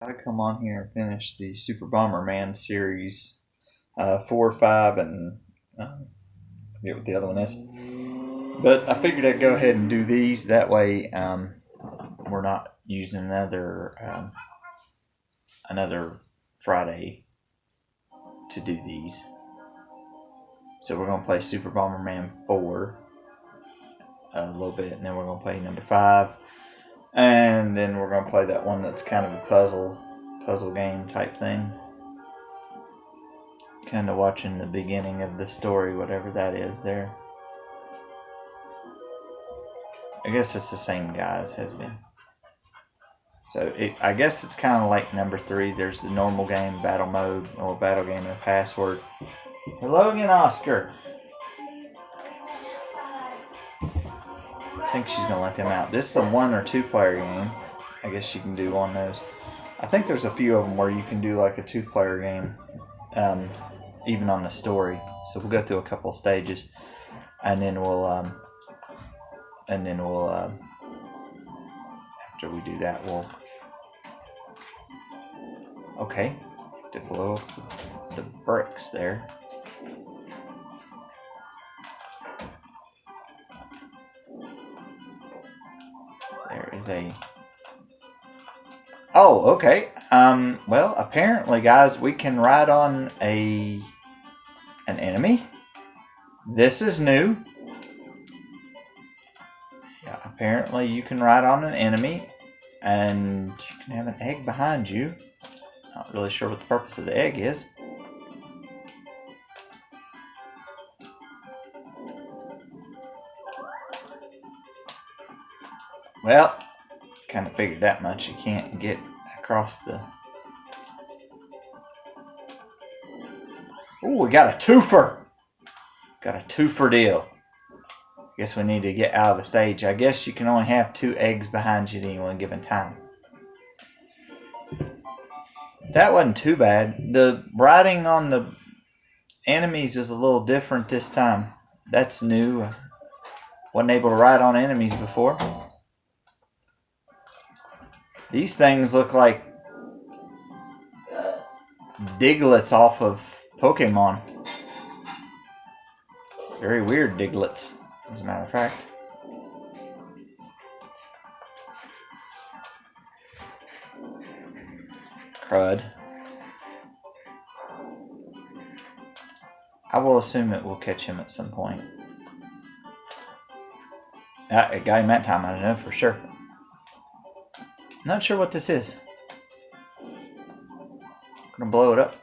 I come on here and finish the Super Bomberman series 4, 5, and I forget what the other one is. But I figured I'd go ahead and do these. That way, we're not using another Friday to do these. So we're gonna play Super Bomberman 4 a little bit, and then we're gonna play number 5, and then we're gonna play that one that's kind of a puzzle game type thing. Kind of watching the beginning of the story, whatever that is there. I guess it's the same guy as has been. So I guess it's kind of like number 3. There's the normal game, battle mode, or battle game and password. Hello again, Oscar. I think she's gonna let them out. This is a 1 or 2 player game. I guess you can do on those. I think there's a few of them where you can do like a 2 player game, even on the story. So we'll go through a couple of stages, and then we'll after we do that, we'll to blow up the bricks there. There is a. Oh, okay. Well, apparently, guys, we can ride on an enemy. This is new. Yeah, apparently you can ride on an enemy, and you can have an egg behind you. Not really sure what the purpose of the egg is. Well, kind of figured that much. You can't get across the... Ooh, we got a twofer! Got a twofer deal. Guess we need to get out of the stage. I guess you can only have 2 eggs behind you at any one given time. That wasn't too bad. The riding on the enemies is a little different this time. That's new. Wasn't able to ride on enemies before. These things look like Digletts off of Pokemon. Very weird Digletts, as a matter of fact. Crud. I will assume it will catch him at some point. It got him that time, I don't know for sure. Not sure what this is. Gonna blow it up.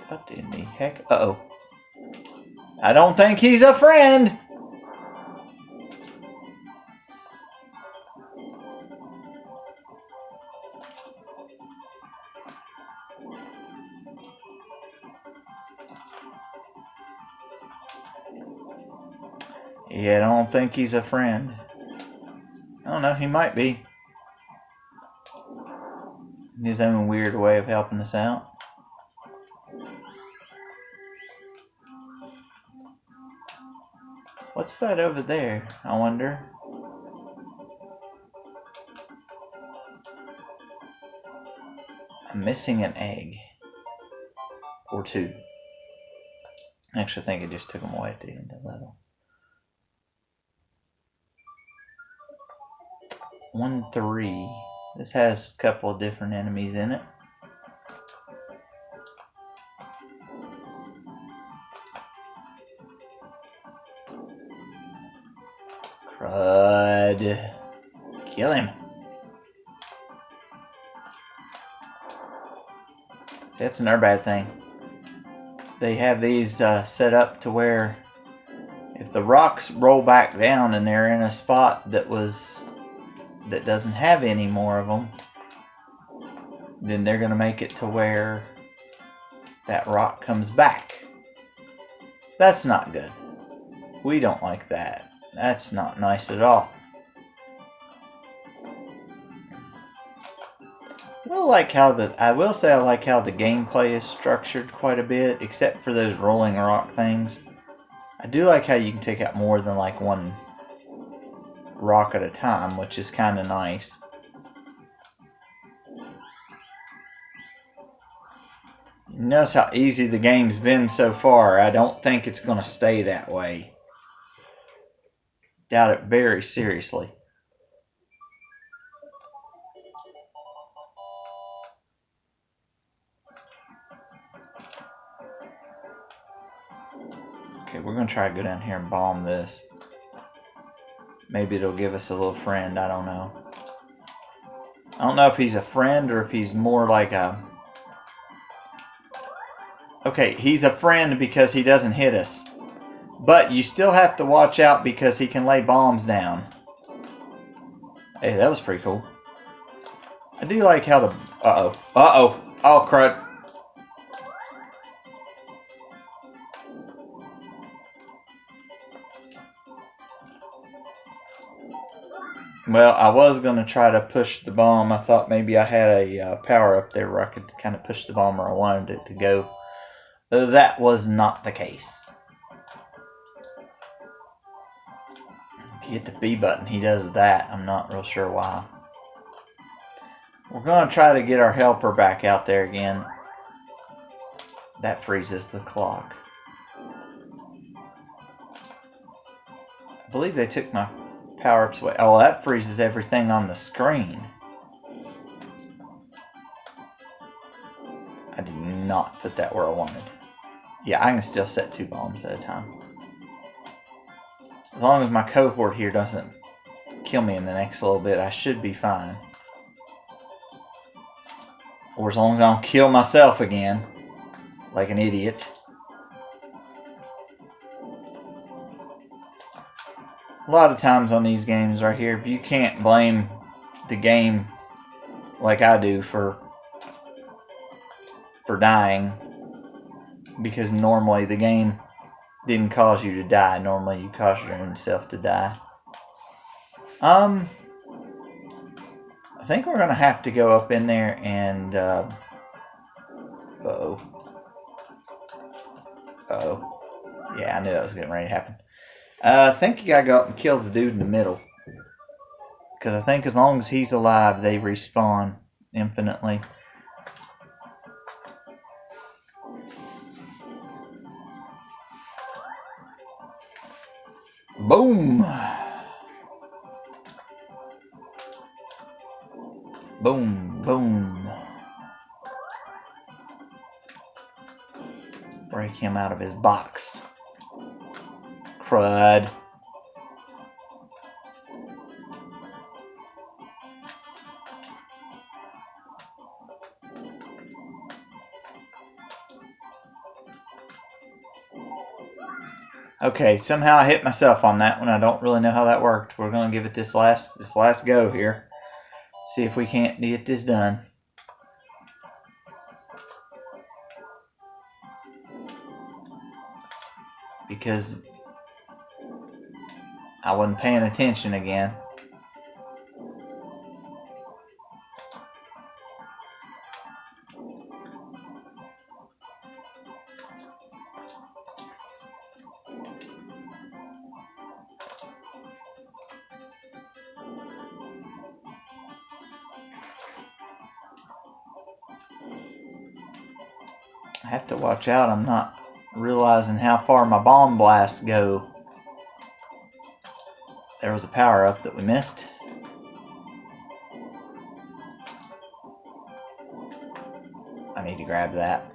What in the heck? Uh-oh. I don't think he's a friend! Yeah, I don't think he's a friend. I don't know, he might be. In his own weird way of helping us out. What's that over there, I wonder? I'm missing an egg. Or 2. Actually, I think it just took them away at the end of the level. 1, 3. This has a couple of different enemies in it. Crud. Kill him. See, that's another bad thing. They have these set up to where if the rocks roll back down and they're in a spot that doesn't have any more of them, then they're going to make it to where that rock comes back. That's not good. We don't like that. That's not nice at all. I will say I like how the gameplay is structured quite a bit, except for those rolling rock things. I do like how you can take out more than like one rock at a time, which is kind of nice. Notice how easy the game's been so far. I don't think it's going to stay that way. Doubt it very seriously. Okay, we're going to try to go down here and bomb this. Maybe it'll give us a little friend. I don't know. I don't know if he's a friend or if he's more like a... Okay, he's a friend because he doesn't hit us. But you still have to watch out because he can lay bombs down. Hey, that was pretty cool. I do like how the... Uh-oh. Uh-oh. Oh, crud. Well, I was going to try to push the bomb. I thought maybe I had a power up there where I could kind of push the bomb where I wanted it to go. That was not the case. If you hit the B button, he does that. I'm not real sure why. We're going to try to get our helper back out there again. That freezes the clock. I believe they took my power-ups away. Oh, that freezes everything on the screen. I did not put that where I wanted. Yeah, I can still set 2 bombs at a time. As long as my cohort here doesn't kill me in the next little bit, I should be fine. Or as long as I don't kill myself again, like an idiot. A lot of times on these games right here, you can't blame the game like I do for dying. Because normally the game didn't cause you to die. Normally you cause your own self to die. I think we're going to have to go up in there and... Uh-oh. Uh-oh. Yeah, I knew that was getting ready to happen. I think you got to go up and kill the dude in the middle. Because I think as long as he's alive, they respawn infinitely. Boom! Boom, boom. Break him out of his box. Crud. Okay, somehow I hit myself on that one. I don't really know how that worked. We're going to give it this last go here. See if we can't get this done. Because I wasn't paying attention again. I have to watch out. I'm not realizing how far my bomb blasts go. There was a power up that we missed. I need to grab that.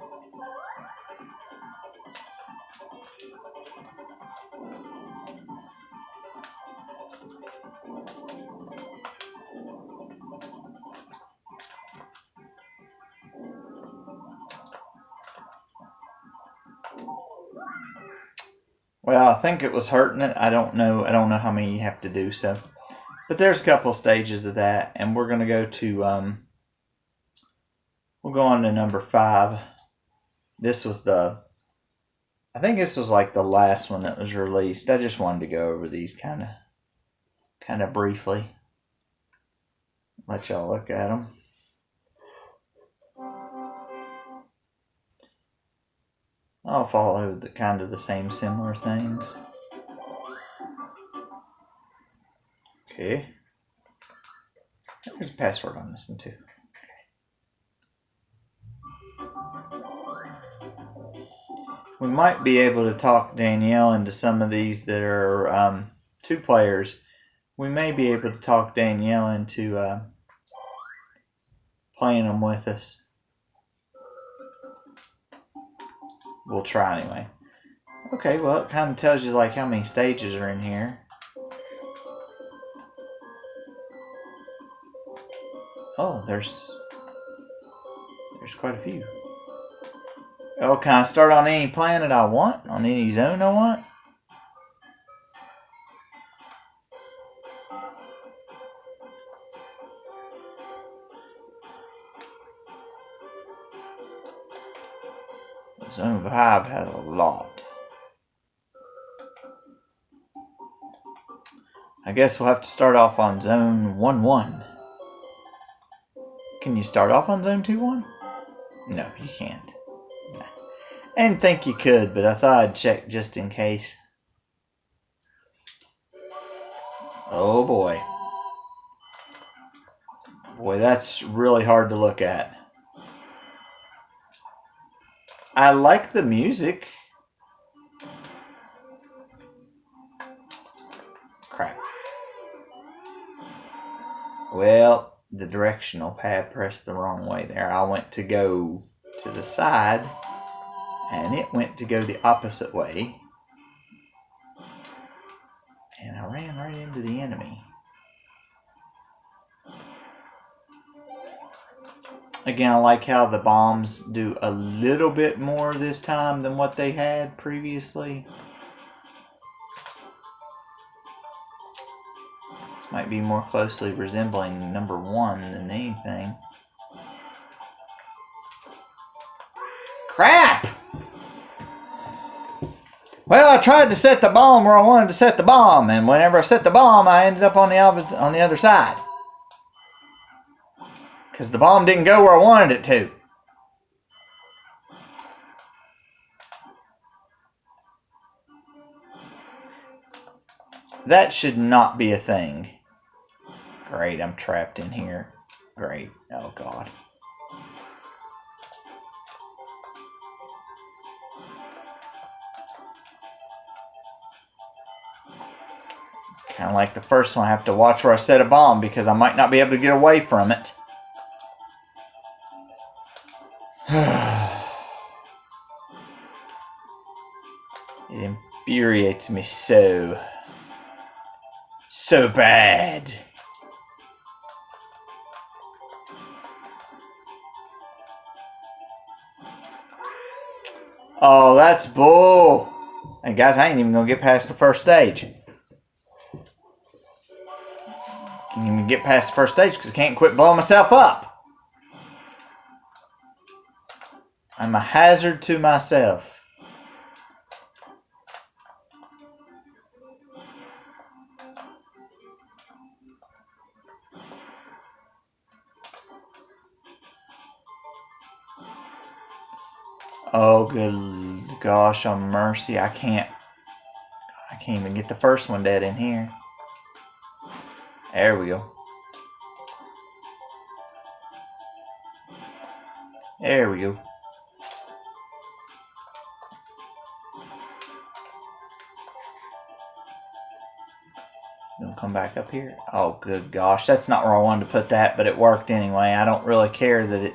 Well, I think it was hurting it. I don't know how many you have to do so. But there's a couple stages of that, and we're going to go to we'll go on to number 5. This was I think this was like the last one that was released. I just wanted to go over these kind of briefly. Let y'all look at them. I'll follow the kind of the same similar things. Okay. There's a password on this one too. We might be able to talk Danielle into some of these that are 2 players. We may be able to talk Danielle into playing them with us. We'll try anyway. Okay, well, it kind of tells you like how many stages are in here. Oh, there's quite a few. Oh, can I start on any planet I want? On any zone I want? Zone 5 has a lot. I guess we'll have to start off on zone 1-1. Can you start off on zone 2-1? No, you can't. I didn't think you could, but I thought I'd check just in case. Oh boy. Boy, that's really hard to look at. I like the music. Crap. Well, the directional pad pressed the wrong way there. I went to go to the side, and it went to go the opposite way. And I ran right into the enemy. Again, I like how the bombs do a little bit more this time than what they had previously. This might be more closely resembling number 1 than anything. Crap! Well, I tried to set the bomb where I wanted to set the bomb, and whenever I set the bomb, I ended up on the other side. Because the bomb didn't go where I wanted it to. That should not be a thing. Great, I'm trapped in here. Great. Oh, God. Kind of like the first one, I have to watch where I set a bomb because I might not be able to get away from it. It infuriates me so bad. Oh, that's bull. And guys, I ain't even gonna get past the first stage. Can't even get past the first stage because I can't quit blowing myself up. I'm a hazard to myself. Oh, good gosh, on mercy. I can't even get the first one dead in here. There we go. There we go. It'll come back up here. Oh, good gosh. That's not where I wanted to put that, but it worked anyway. I don't really care that it...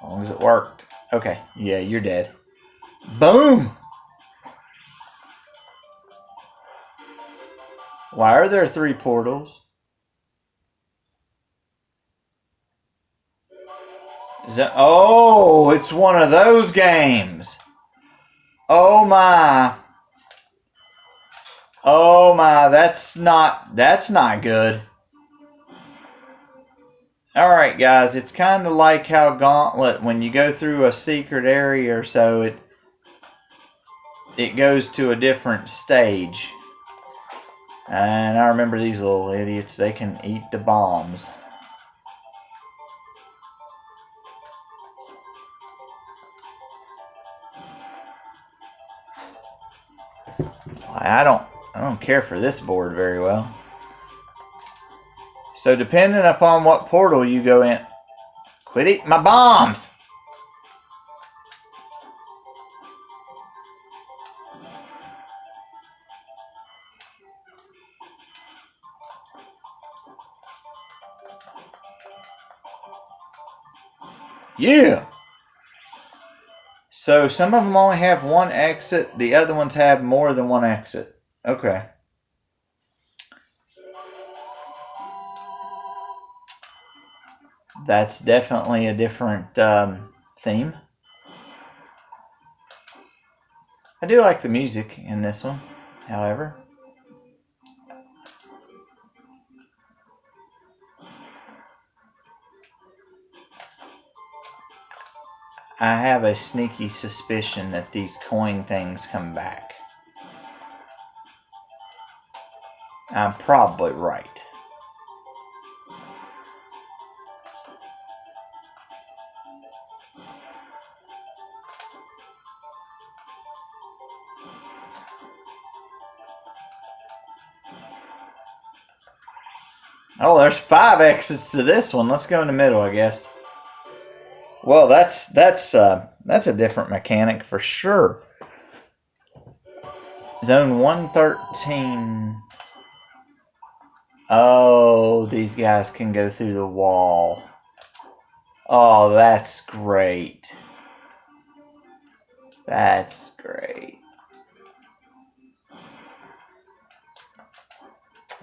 As long as it worked. Okay. Yeah, you're dead. Boom! Why are there 3 portals? Is that... Oh, it's one of those games. Oh my. Oh my, that's not good. Alright guys, it's kind of like how Gauntlet, when you go through a secret area or so, it goes to a different stage. And I remember these little idiots, they can eat the bombs. I don't care for this board very well. So depending upon what portal you go in, Quit eating my bombs! Yeah! So some of them only have one exit. The other ones have more than one exit. Okay. That's definitely a different theme. I do like the music in this one, however. I have a sneaky suspicion that these coin things come back. I'm probably right. Oh, there's 5 exits to this one. Let's go in the middle, I guess. Well, that's a different mechanic for sure. Zone 113. Oh, these guys can go through the wall. Oh, that's great. That's great.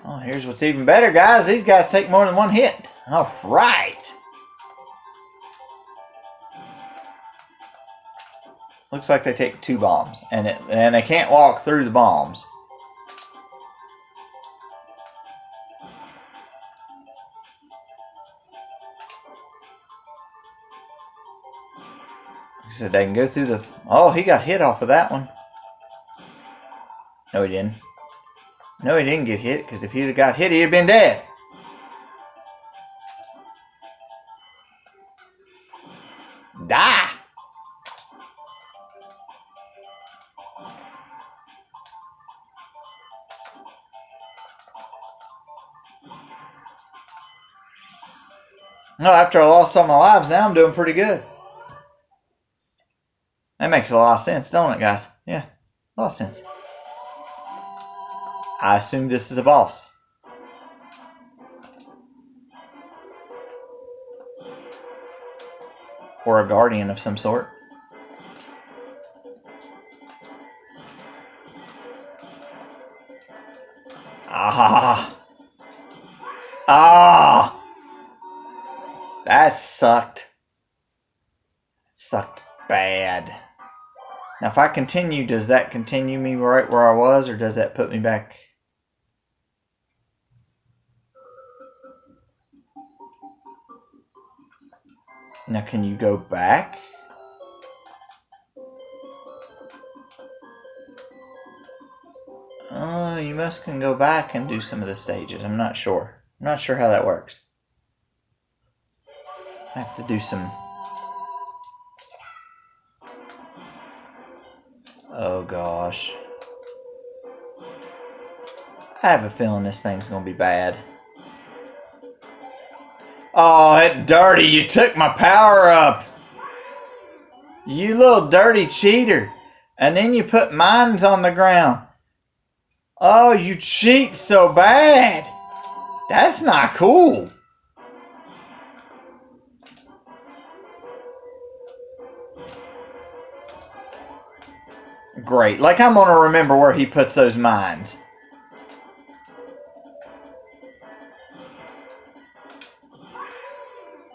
Oh, here's what's even better, guys. These guys take more than one hit. All right. Looks like they take 2 bombs, and they can't walk through the bombs. So they can go through the... Oh, he got hit off of that one. No, he didn't. No, he didn't get hit, because if he'd have got hit, he'd have been dead. Die! No, after I lost all my lives, now I'm doing pretty good. That makes a lot of sense, don't it, guys? Yeah, a lot of sense. I assume this is a boss. Or a guardian of some sort. Ah! Ah! That sucked. Sucked bad. Now, if I continue, does that continue me right where I was, or does that put me back? Now, can you go back? Oh, you must can go back and do some of the stages. I'm not sure. I'm not sure how that works. I have to do some... Oh, gosh. I have a feeling this thing's going to be bad. Oh, it dirty. You took my power up. You little dirty cheater. And then you put mines on the ground. Oh, you cheat so bad. That's not cool. Great. Like I'm going to remember where he puts those mines.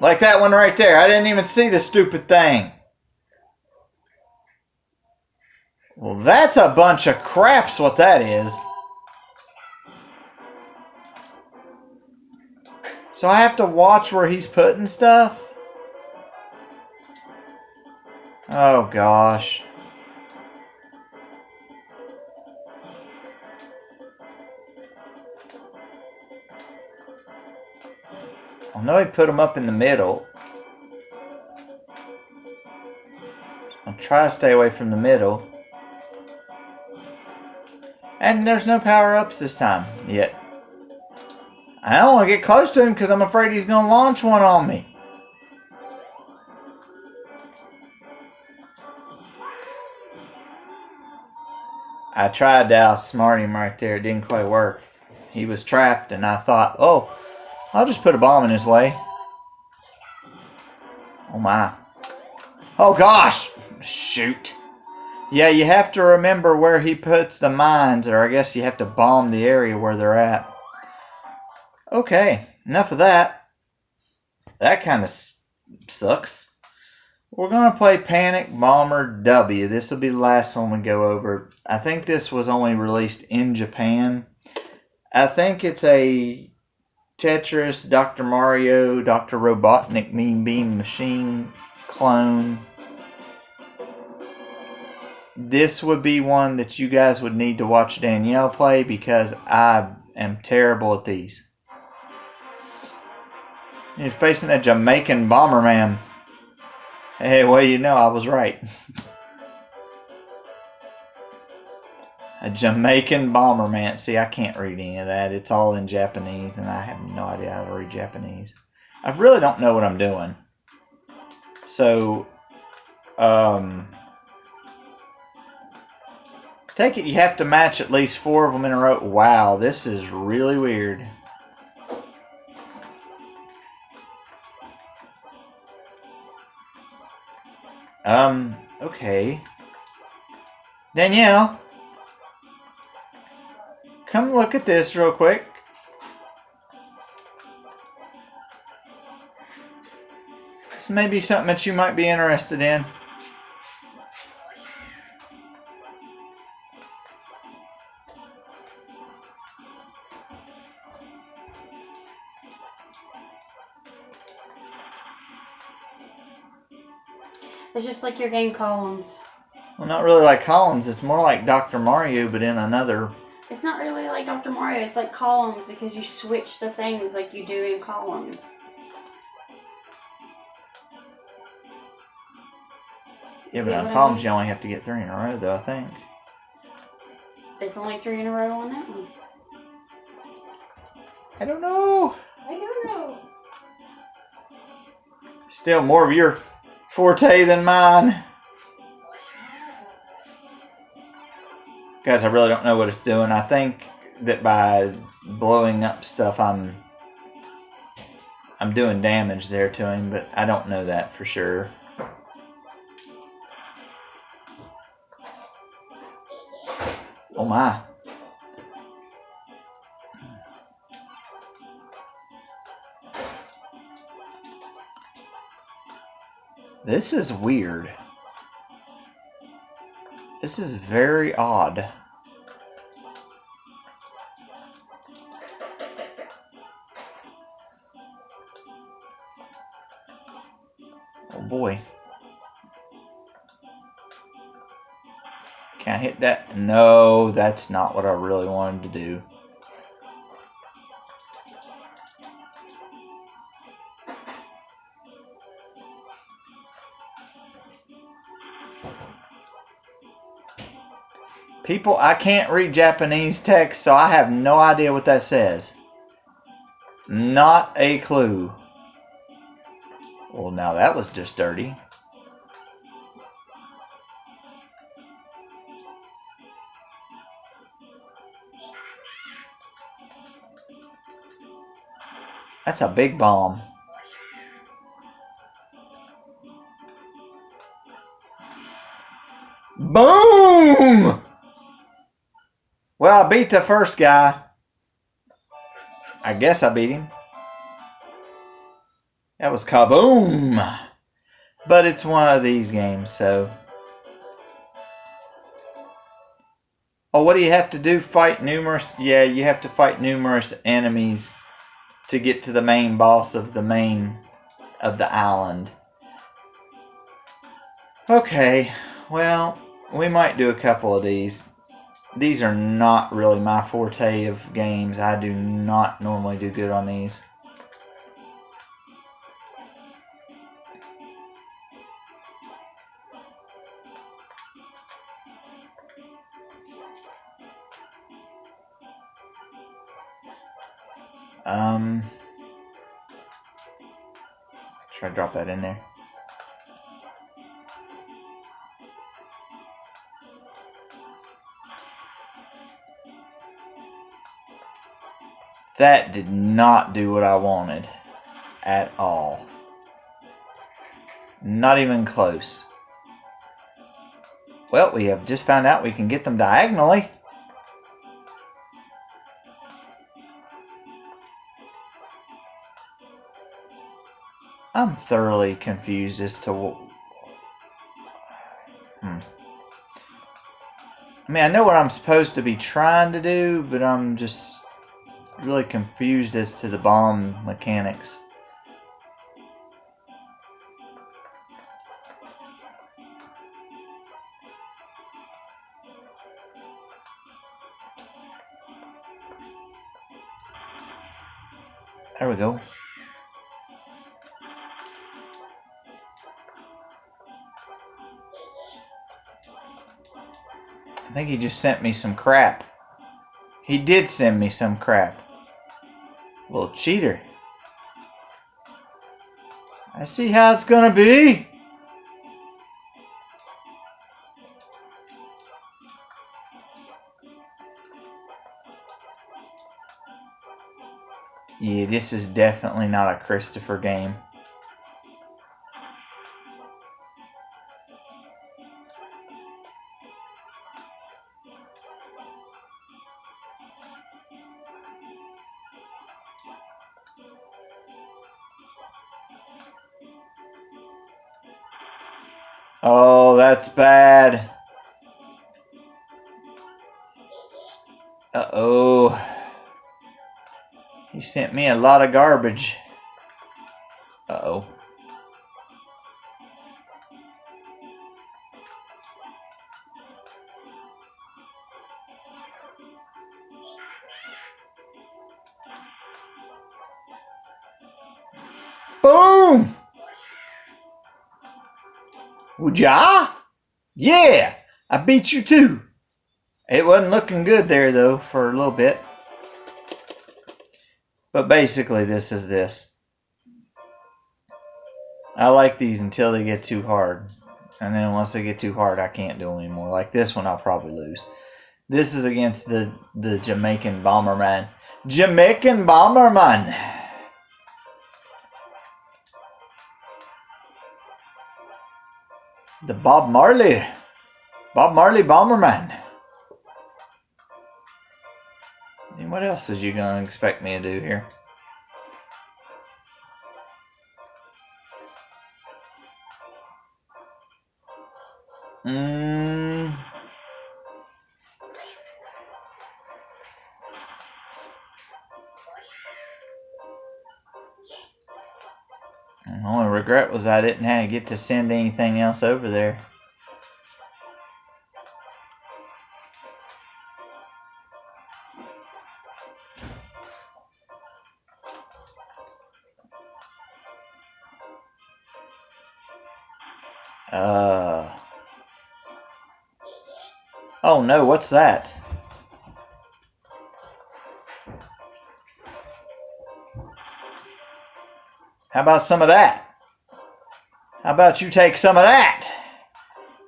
Like that one right there. I didn't even see the stupid thing. Well, that's a bunch of crap's what that is. So I have to watch where he's putting stuff? Oh, gosh. I know he put them up in the middle. I'll try to stay away from the middle. And there's no power-ups this time yet. I don't want to get close to him because I'm afraid he's going to launch one on me. I tried to outsmart him right there. It didn't quite work. He was trapped, and I thought, oh, I'll just put a bomb in his way. Oh my. Oh gosh! Shoot. Yeah, you have to remember where he puts the mines, or I guess you have to bomb the area where they're at. Okay, enough of that. That kind of sucks. We're going to play Panic Bomber W. This will be the last one we go over. I think this was only released in Japan. I think it's a Tetris, Dr. Mario, Dr. Robotnik Mean Bean Machine clone. This would be one that you guys would need to watch Danielle play because I am terrible at these. You're facing a Jamaican Bomberman. Hey, well, you know I was right. A Jamaican Bomberman. See, I can't read any of that. It's all in Japanese, and I have no idea how to read Japanese. I really don't know what I'm doing. So, take it you have to match at least 4 of them in a row. Wow, this is really weird. Okay. Danielle, come look at this real quick. This may be something that you might be interested in. It's just like your game Columns. Well, not really like Columns. It's more like Dr. Mario, but in another... It's not really like Dr. Mario. It's like Columns because you switch the things like you do in Columns. Yeah, but on Columns you only have to get 3 in a row, though, I think. It's only 3 in a row on that one. I don't know. I don't know. Still more of your forte than mine. Guys, I really don't know what it's doing. I think that by blowing up stuff, I'm doing damage there to him, but I don't know that for sure. Oh my. This is weird. This is very odd. Oh boy. Can I hit that? No, that's not what I really wanted to do. People, I can't read Japanese text, so I have no idea what that says. Not a clue. Well, now that was just dirty. That's a big bomb. Boom! Well, I beat the first guy. I guess I beat him. That was kaboom! But it's one of these games, so... Oh, what do you have to do? Fight numerous... Yeah, you have to fight numerous enemies to get to the main boss of the island. Okay, well, we might do a couple of these. These are not really my forte of games. I do not normally do good on these. Should I drop that in there? That did not do what I wanted at all. Not even close. Well, we have just found out we can get them diagonally. I'm thoroughly confused as to I mean, I know what I'm supposed to be trying to do, but I'm just really confused as to the bomb mechanics. There we go. I think he just sent me some crap. He did send me some crap. Little cheater. I see how it's gonna be. Yeah, this is definitely not a Christopher game. Oh, that's bad. Uh-oh. He sent me a lot of garbage. Uh-oh. Boom! Would ya? Yeah! I beat you too. It wasn't looking good there though for a little bit. But basically this is this. I like these until they get too hard. And then once they get too hard, I can't do them anymore. Like this one, I'll probably lose. This is against the Jamaican Bomberman. Jamaican Bomberman! The Bob Marley Bomberman. And what else is you gonna expect me to do here? The only regret was I didn't get to send anything else over there. Oh no, what's that? How about some of that? How about you take some of that?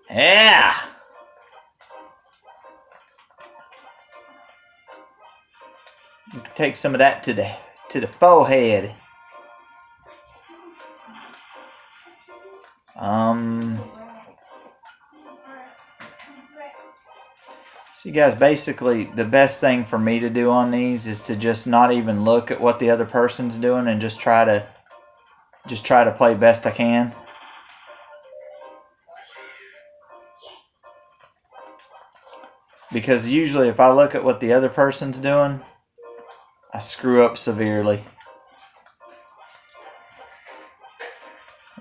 Yeah! You can take some of that to the forehead. See guys, basically the best thing for me to do on these is to just not even look at what the other person's doing and just try to play best I can. Because usually if I look at what the other person's doing, I screw up severely.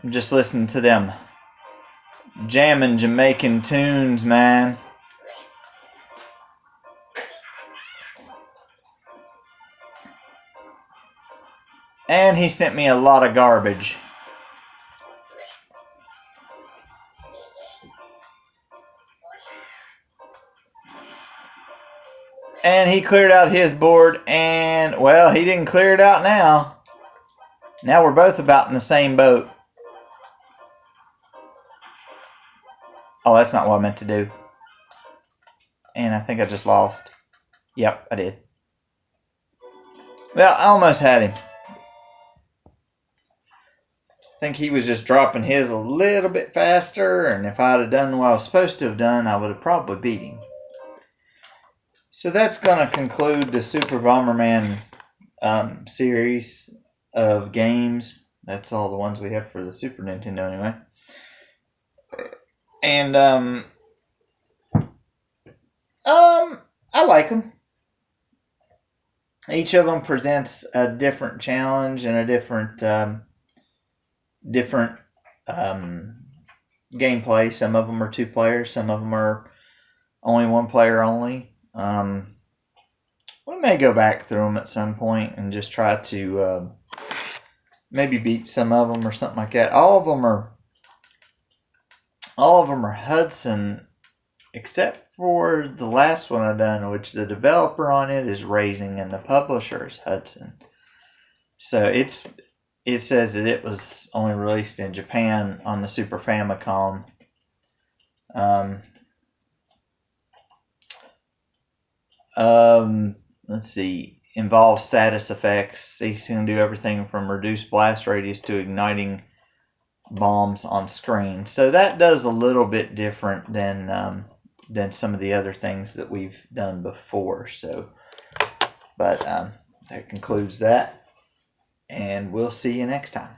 I'm just listening to them jamming Jamaican tunes, man. And he sent me a lot of garbage. And he cleared out his board, and, well, he didn't clear it out now. Now we're both about in the same boat. Oh, that's not what I meant to do. And I think I just lost. Yep, I did. Well, I almost had him. I think he was just dropping his a little bit faster, and if I'd have done what I was supposed to have done, I would have probably beat him. So that's going to conclude the Super Bomberman series of games. That's all the ones we have for the Super Nintendo anyway. And I like them. Each of them presents a different challenge and a different gameplay. Some of them are 2 players. Some of them are only 1 player only. We may go back through them at some point and just try to maybe beat some of them or something like that. All of them are Hudson, except for the last one I've done, which the developer on it is Raising and the publisher is Hudson. So it says that it was only released in Japan on the Super Famicom. Let's see. Involves status effects. He's going to do everything from reduced blast radius to igniting bombs on screen. So that does a little bit different than some of the other things that we've done before. So, but that concludes that, and we'll see you next time.